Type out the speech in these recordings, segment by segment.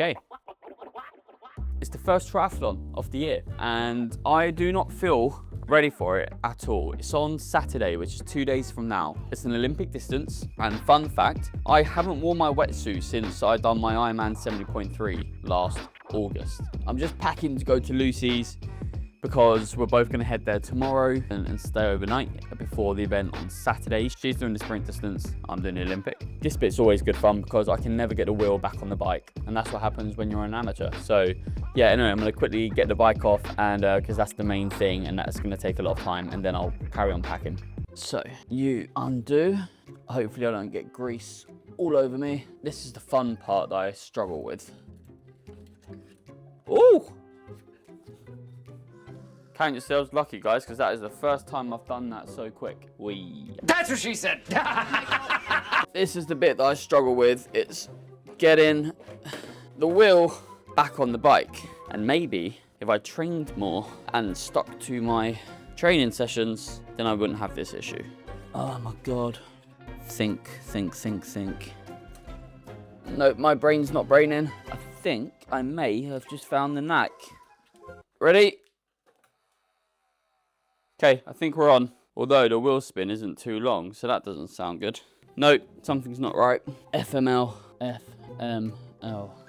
50k. It's the first triathlon of the year and I do not feel ready for it at all. It's on Saturday, which is 2 days from now. It's an Olympic distance, and fun fact, I haven't worn my wetsuit since I done my Ironman 70.3 last August. I'm just packing to go to Lucy's because we're both gonna head there tomorrow and stay overnight before the event on Saturday. She's doing the sprint distance, I'm doing the Olympic. This bit's always good fun because I can never get the wheel back on the bike, and that's what happens when you're an amateur. So yeah, anyway, I'm gonna quickly get the bike off, and because that's the main thing, and that's gonna take a lot of time, and then I'll carry on packing. So you undo. Hopefully I don't get grease all over me. This is the fun part that I struggle with. Ooh! Count yourselves lucky, guys, because that is the first time I've done that so quick. Wee. That's what she said. This is the bit that I struggle with. It's getting the wheel back on the bike. And maybe if I trained more and stuck to my training sessions, then I wouldn't have this issue. Oh my God. Think. No, my brain's not braining. I think I may have just found the knack. Ready? Okay, I think we're on. Although the wheel spin isn't too long, so that doesn't sound good. No, something's not right. FML. I'm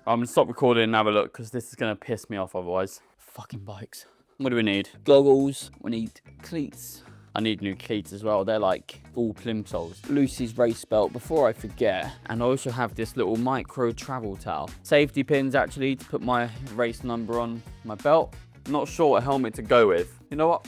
gonna stop recording and have a look because this is gonna piss me off otherwise. Fucking bikes. What do we need? Goggles. We need cleats. I need new cleats as well. They're like all plimsolls. Lucy's race belt before I forget. And I also have this little micro travel towel. Safety pins actually to put my race number on my belt. I'm not sure what helmet to go with. You know what?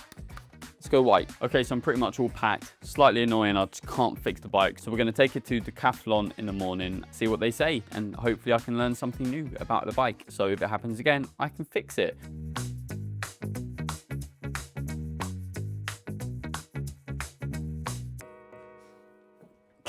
Let's go white. Okay, so I'm pretty much all packed. Slightly annoying, I just can't fix the bike. So we're gonna take it to Decathlon in the morning, see what they say, and hopefully I can learn something new about the bike. So if it happens again, I can fix it.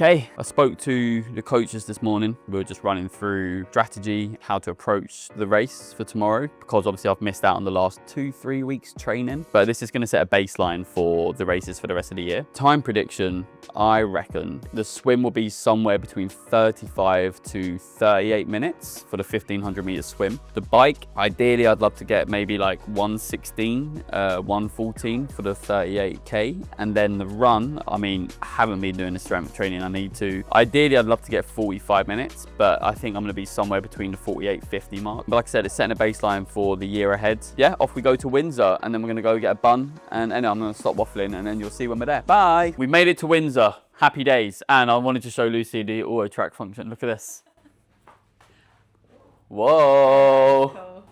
Okay, I spoke to the coaches this morning. We were just running through strategy, how to approach the race for tomorrow, because obviously I've missed out on the last 2-3 weeks training, but this is gonna set a baseline for the races for the rest of the year. Time prediction, I reckon the swim will be somewhere between 35 to 38 minutes for the 1500 meter swim. The bike, ideally I'd love to get maybe like 116, 114 for the 38K. And then the run, I mean, I haven't been doing the strength training I need to. Ideally, I'd love to get 45 minutes, but I think I'm gonna be somewhere between the 48-50 mark. But like I said, it's setting a baseline for the year ahead. Yeah, off we go to Windsor, and then we're gonna go get a bun, and anyway, I'm gonna stop waffling, and then you'll see when we're there. Bye! We made it to Windsor. Happy days. And I wanted to show Lucy the auto track function. Look at this. Whoa! Cool.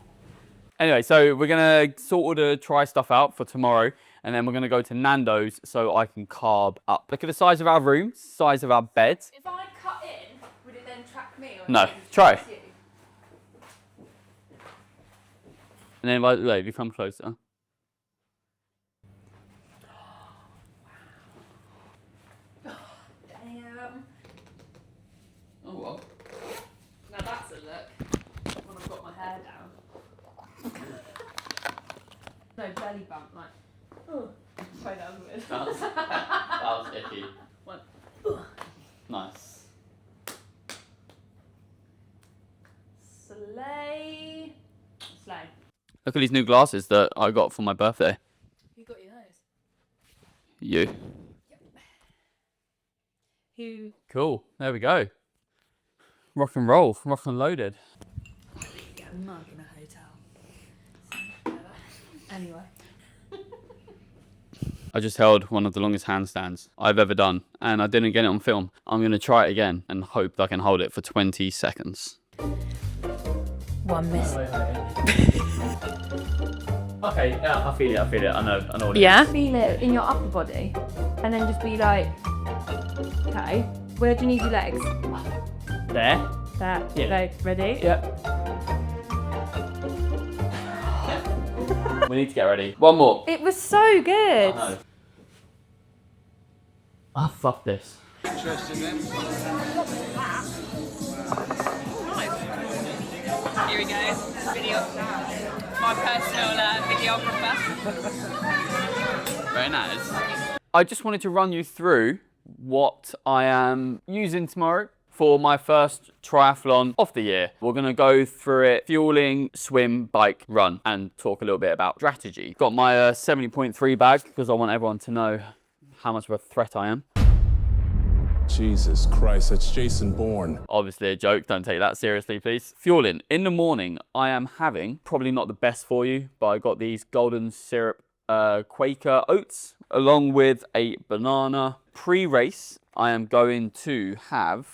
Anyway, so we're gonna sort of the try stuff out for tomorrow, and then we're gonna go to Nando's so I can carb up. Look at the size of our room, size of our bed. If I cut in, would it then track me? Or No, try. And then if you come closer. Damn. Oh well. Now that's a look. When I've got my hair down. No belly bump, like. Oh, sorry, that was weird. That was icky. One. Nice. Slay. Slay. Look at these new glasses that I got for my birthday. Who got you those? You. Yep. Who? Cool. There we go. Rock and roll. Rock and loaded. Get a mug in a hotel. Anyway. I just held one of the longest handstands I've ever done, and I didn't get it on film. I'm going to try it again and hope that I can hold it for 20 seconds. One miss. Okay, yeah, I feel it, I know what it Yeah? Feel it in your upper body, and then just be like, okay, where do you need your legs? is. There? There. Yeah. Like, ready? Yep. We need to get ready. One more. It was so good. I know. Ah, fuck this. Here we go, video. My personal videographer. Very nice. I just wanted to run you through what I am using tomorrow for my first triathlon of the year. We're gonna go through it, fueling, swim, bike, run, and talk a little bit about strategy. Got my 70.3 bag because I want everyone to know how much of a threat I am. Jesus Christ, that's Jason Bourne. Obviously a joke, don't take that seriously, please. Fueling. In the morning, I am having, probably not the best for you, but I got these golden syrup Quaker oats, along with a banana. Pre-race, I am going to have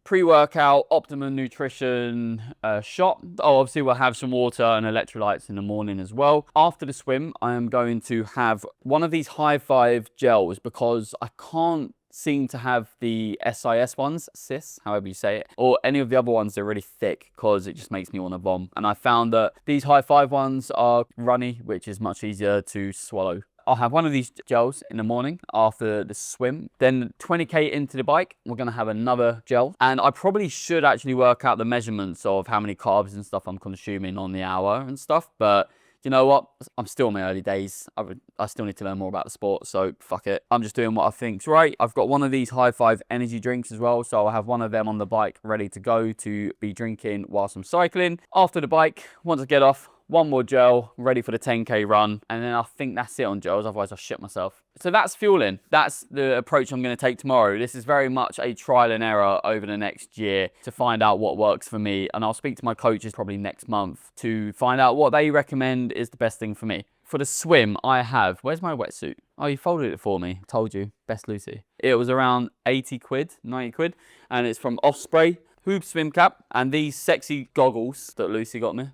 pre-workout, Optimum Nutrition shot. Oh, obviously we'll have some water and electrolytes in the morning as well. After the swim, I am going to have one of these High Five gels because I can't seem to have the SIS ones, cis, however you say it, or any of the other ones. They're really thick because it just makes me want to vom. And I found that these High Five ones are runny, which is much easier to swallow. I'll have one of these gels in the morning after the swim. Then 20k into the bike, we're going to have another gel. And I probably should actually work out the measurements of how many carbs and stuff I'm consuming on the hour and stuff. But you know what? I'm still in my early days. I still need to learn more about the sport, so fuck it. I'm just doing what I think's right. I've got one of these High Five energy drinks as well, so I'll have one of them on the bike ready to go to be drinking whilst I'm cycling. After the bike, once I get off, one more gel, ready for the 10k run, and then I think that's it on gels, otherwise I'll shit myself. So that's fueling. That's the approach I'm going to take tomorrow. This is very much a trial and error over the next year to find out what works for me, and I'll speak to my coaches probably next month to find out what they recommend is the best thing for me. For the swim, I have, where's my wetsuit? Oh, you folded it for me. Told you, best Lucy. It was around 80 quid, 90 quid, and it's from Osprey, Hoob swim cap, and these sexy goggles that Lucy got me.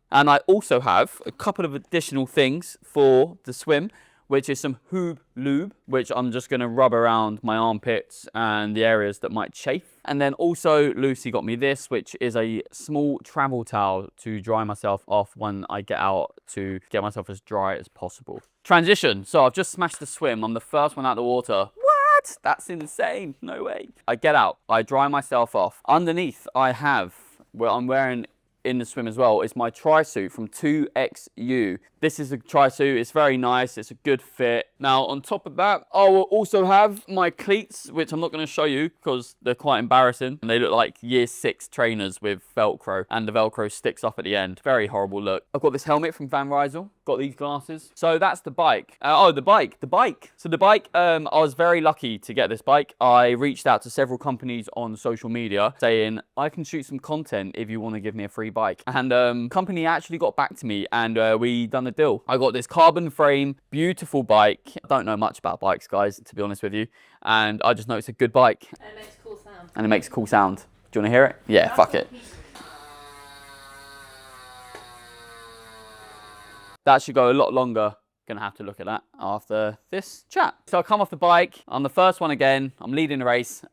And I also have a couple of additional things for the swim, which is some Hoob lube, which I'm just going to rub around my armpits and the areas that might chafe. And then also Lucy got me this, which is a small travel towel to dry myself off when I get out, to get myself as dry as possible. Transition. So I've just smashed the swim. I'm the first one out of the water. What? That's insane. No way. I get out. I dry myself off. Underneath, I have, well, I'm wearing in the swim as well, it's my tri-suit from 2XU. This is a tri-suit, it's very nice, it's a good fit. Now on top of that, I will also have my cleats, which I'm not going to show you because they're quite embarrassing. And they look like year 6 trainers with Velcro, and the Velcro sticks up at the end. Very horrible look. I've got this helmet from Van Rysel, got these glasses. So that's the bike. The bike. So the bike, I was very lucky to get this bike. I reached out to several companies on social media saying, I can shoot some content if you want to give me a free bike. And company actually got back to me, and we done the deal. I got this carbon frame, beautiful bike. I don't know much about bikes, guys, to be honest with you. And I just know it's a good bike. And it makes a cool sound. And it makes a cool sound. Do you want to hear it? Yeah, fuck it. That should go a lot longer. Gonna have to look at that after this chat. So I come off the bike. I'm the first one again. I'm leading the race.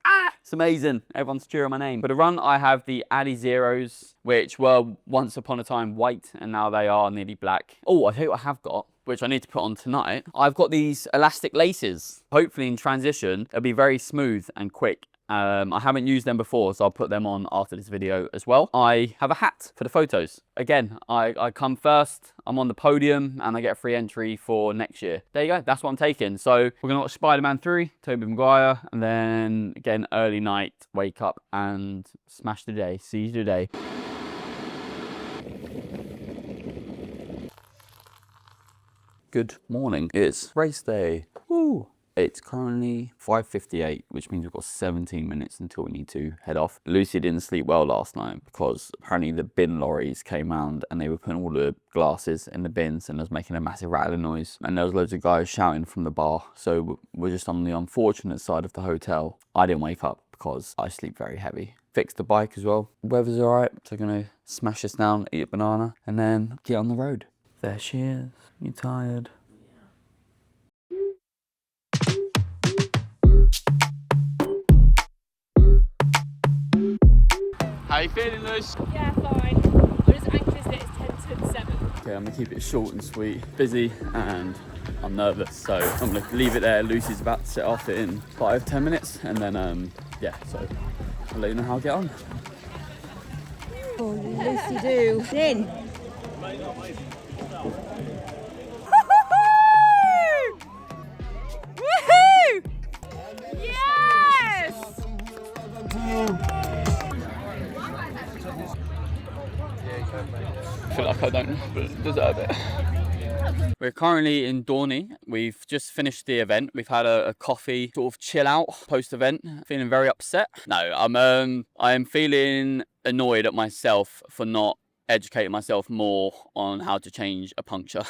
It's amazing. Everyone's cheering my name. For the run, I have the Addy Zeros, which were once upon a time white, and now they are nearly black. Oh, I tell you what I have got, which I need to put on tonight. I've got these elastic laces. Hopefully in transition, they'll be very smooth and quick. I haven't used them before, so I'll put them on after this video as well. I have a hat for the photos. Again, I come first, I'm on the podium, and I get a free entry for next year. There you go, that's what I'm taking. So we're gonna watch Spider-Man 3, Tobey Maguire, and then again, early night, wake up and smash the day. See you today. Good morning, it's race day. Woo! It's currently 5:58, which means we've got 17 minutes until we need to head off. Lucy didn't sleep well last night because apparently the bin lorries came round and they were putting all the glasses in the bins, and it was making a massive rattling noise. And there was loads of guys shouting from the bar. So we're just on the unfortunate side of the hotel. I didn't wake up because I sleep very heavy. Fixed the bike as well. Weather's all right, so I'm gonna smash this down, eat a banana, and then get on the road. There she is. You tired? How you feeling, Luce? Yeah, fine. I'm just anxious that it's 10 to 7. Okay, I'm gonna keep it short and sweet. Busy and I'm nervous, so I'm gonna leave it there. Lucy's about to set off in 5-10 minutes, and then yeah, so I'll let you know how I get on. Oh, Lucy do. In. Yes! I feel like I don't deserve it. We're currently in Dorney. We've just finished the event. We've had a coffee sort of chill out post-event. Feeling very upset. No, I'm feeling annoyed at myself for not educating myself more on how to change a puncture.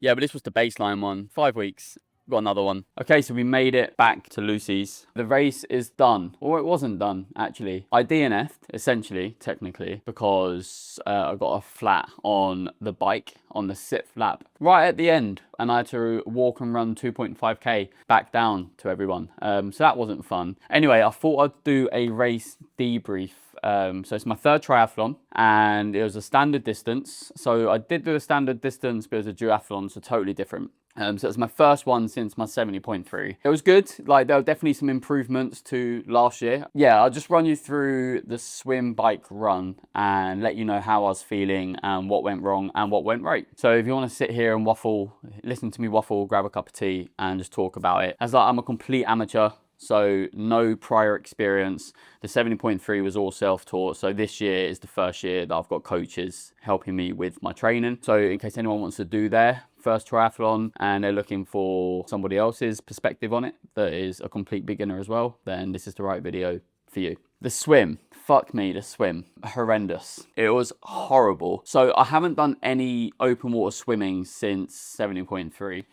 Yeah, but this was the baseline one. 5 weeks. Got another one. Okay, so we made it back to Lucy's. The race is done. Or it wasn't done, actually. I DNF'd, essentially, technically, because I got a flat on the bike on the sit flap right at the end. And I had to walk and run 2.5k back down to everyone. So that wasn't fun. Anyway, I thought I'd do a race debrief. So it's my third triathlon and it was a standard distance. So I did do a standard distance, but it was a duathlon, so totally different. So it's my first one since my 70.3. It was good. Like there were definitely some improvements to last year. Yeah, I'll just run you through the swim, bike, run and let you know how I was feeling and what went wrong and what went right. So if you want to sit here and waffle, listen to me waffle, grab a cup of tea and just talk about it. As like I'm a complete amateur, so no prior experience. The 70.3 was all self-taught. So this year is the first year that I've got coaches helping me with my training. So in case anyone wants to do their first triathlon and they're looking for somebody else's perspective on it that is a complete beginner as well, then this is the right video for you. The swim, fuck me, the swim, horrendous. It was horrible. So I haven't done any open water swimming since 70.3.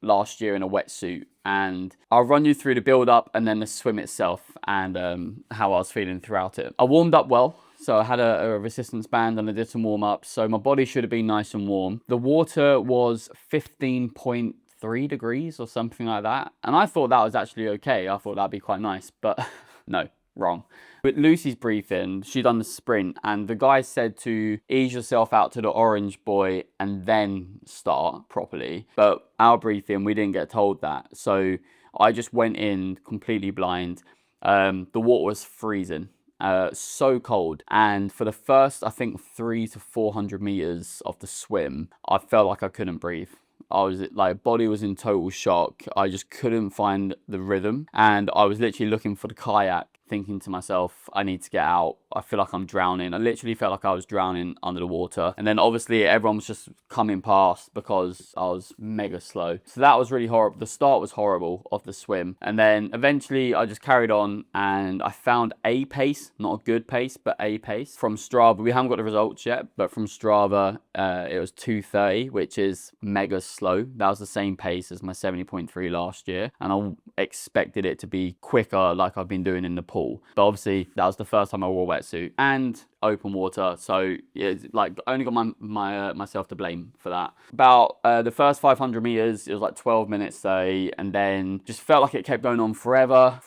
Last year in a wetsuit, and I'll run you through the build up and then the swim itself and how I was feeling throughout it. I warmed up well. So I had a resistance band and I did some warm ups. So my body should have been nice and warm. The water was 15.3 degrees or something like that. And I thought that was actually okay. I thought that'd be quite nice, but no, wrong. With Lucy's briefing, she done the sprint and the guy said to ease yourself out to the orange buoy and then start properly. But our briefing, we didn't get told that. So I just went in completely blind. The water was freezing. So cold, and for the first I think 300 to 400 meters of the swim I felt like I couldn't breathe. I was like, body was in total shock. I just couldn't find the rhythm and I was literally looking for the kayak, thinking to myself, I need to get out. I feel like I'm drowning. I literally felt like I was drowning under the water. And then obviously everyone was just coming past because I was mega slow. So that was really horrible. The start was horrible of the swim. And then eventually I just carried on and I found a pace, not a good pace, but a pace from Strava. We haven't got the results yet, but from Strava, it was 2:30, which is mega slow. That was the same pace as my 70.3 last year. And I expected it to be quicker like I've been doing in the pool. But obviously that was the first time I wore a wetsuit and open water, so yeah, like I only got myself to blame for that. About the first 500 meters, it was like 12 minutes say, and then just felt like it kept going on forever,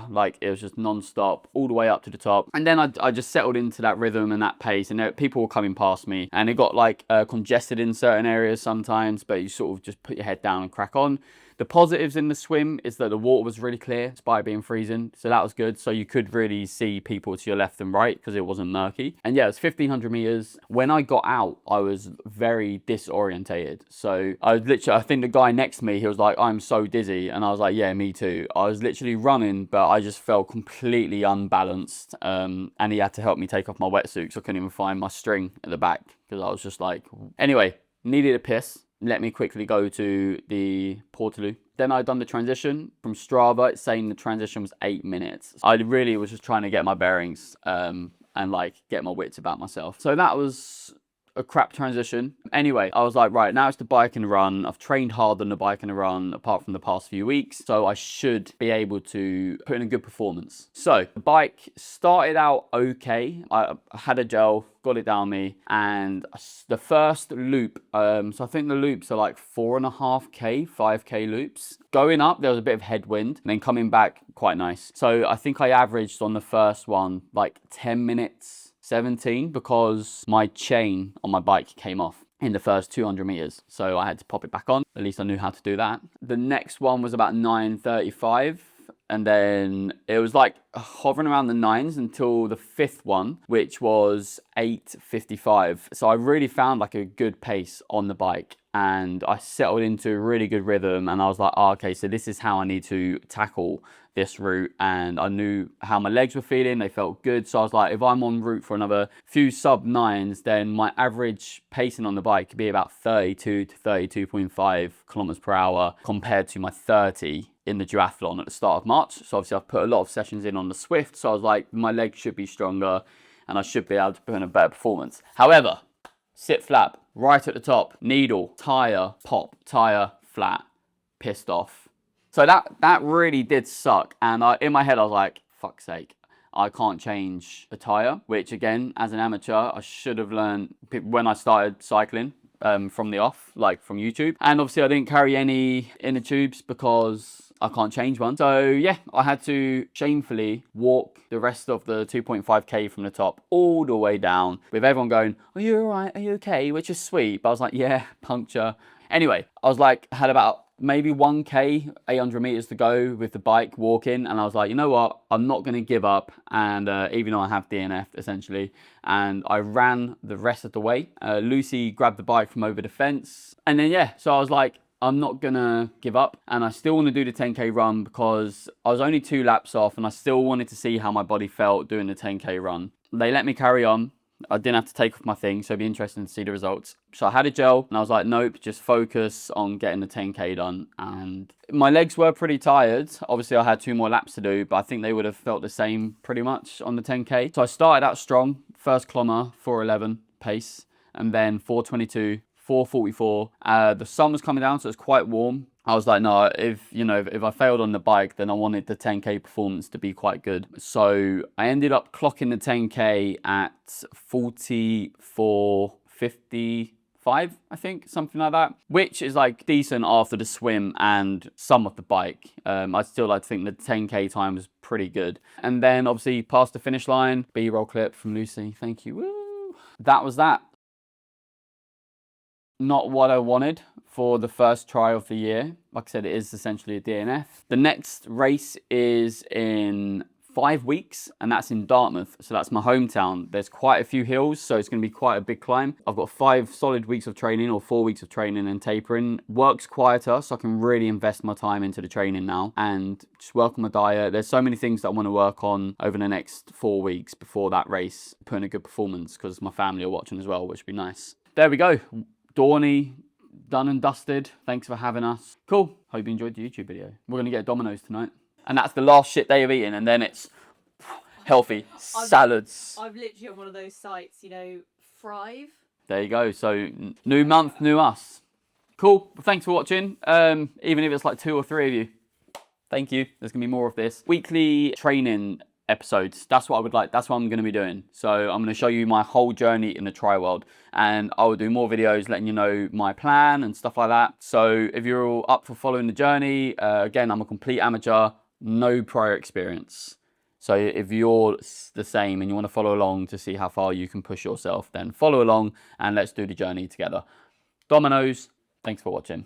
like it was just non-stop all the way up to the top. And then I just settled into that rhythm and that pace, and people were coming past me, and it got like congested in certain areas sometimes, but you sort of just put your head down and crack on. The positives in the swim is that the water was really clear despite being freezing, so that was good. So you could really see people to your left and right because it wasn't murky. And yeah, it was 1500 meters. When I got out, I was very disorientated. So I think the guy next to me, he was like, I'm so dizzy. And I was like, yeah, me too. I was literally running, but I just felt completely unbalanced. And he had to help me take off my wetsuit because I couldn't even find my string at the back because I was just like, anyway, needed a piss. Let me quickly go to the Portaloo. Then I'd done the transition from Strava. It's saying the transition was 8 minutes. I really was just trying to get my bearings and like get my wits about myself. So that was a crap transition. Anyway, I was like, right, now it's the bike and run. I've trained hard on the bike and run apart from the past few weeks, so I should be able to put in a good performance. So the bike started out okay. I had a gel, got it down me, and the first loop, so I think the loops are like 4.5k, 5k loops. Going up, there was a bit of headwind, and then coming back, quite nice. So I think I averaged on the first one like 10 minutes 17 because my chain on my bike came off in the first 200 meters. So I had to pop it back on. At least I knew how to do that. The next one was about 9:35. And then it was like hovering around the 9s until the fifth one, which was 8:55. So I really found like a good pace on the bike. and I settled into a really good rhythm, and I was like, oh, okay, so this is how I need to tackle this route. And I knew how my legs were feeling, they felt good. So I was like, if I'm en route for another few sub 9s, then my average pacing on the bike could be about 32 to 32.5 kilometers per hour compared to my 30 in the duathlon at the start of March. So obviously I've put a lot of sessions in on the Swift, so I was like, my legs should be stronger and I should be able to put in a better performance. However, sit flap, right at the top, needle, tire, pop, tire, flat, pissed off. So that really did suck. And in my head, I was like, fuck's sake, I can't change a tire, which again, as an amateur, I should have learned when I started cycling from the off, like from YouTube. And obviously I didn't carry any inner tubes because I can't change one. So yeah, I had to shamefully walk the rest of the 2.5k from the top all the way down with everyone going, are you all right? Are you okay? Which is sweet. But I was like, yeah, puncture. Anyway, I was like, had about maybe 1k, 800 meters to go with the bike walking. And I was like, you know what? I'm not going to give up. And even though I have DNF essentially, and I ran the rest of the way. Lucy grabbed the bike from over the fence. And then, yeah, so I was like, I'm not gonna give up, and I still want to do the 10k run because I was only 2 laps off and I still wanted to see how my body felt doing the 10k run. They let me carry on. I didn't have to take off my thing, so it'd be interesting to see the results. So I had a gel and I was like, nope, just focus on getting the 10k done. And my legs were pretty tired. Obviously I had 2 more laps to do, but I think they would have felt the same pretty much on the 10k. So I started out strong, first kilometer, 4:11 pace, and then 4:22, 4:44. The sun was coming down, so it was quite warm. I was like, no, if I failed on the bike, then I wanted the 10k performance to be quite good. So I ended up clocking the 10k at 44:55, I think, something like that, which is like decent after the swim and some of the bike. I still like to think the 10k time was pretty good. And then obviously past the finish line, B-roll clip from Lucy. Thank you. Woo. That was that. Not what I wanted for the first try of the year. Like I said, it is essentially a DNF. The next race is in 5 weeks, and that's in Dartmouth. So that's my hometown. There's quite a few hills, so it's going to be quite a big climb. I've got 5 solid weeks of training, or 4 weeks of training and tapering. Work's quieter, so I can really invest my time into the training now and just work on my diet. There's so many things that I want to work on over the next 4 weeks before that race, put in a good performance because my family are watching as well, which would be nice. There we go. Dorney, done and dusted. Thanks for having us. Cool. Hope you enjoyed the YouTube video. We're going to get Domino's tonight. And that's the last shit day of eating. And then it's healthy salads. I'm literally on one of those sites, Thrive. There you go. So new month, new us. Cool. Well, thanks for watching. Even if it's like 2 or 3 of you. Thank you. There's going to be more of this. Weekly training episodes. That's what I would like. That's what I'm going to be doing. So I'm going to show you my whole journey in the tri world, and I will do more videos letting you know my plan and stuff like that. So if you're all up for following the journey, again, I'm a complete amateur, no prior experience. So if you're the same and you want to follow along to see how far you can push yourself, then follow along and let's do the journey together. Domino's, thanks for watching.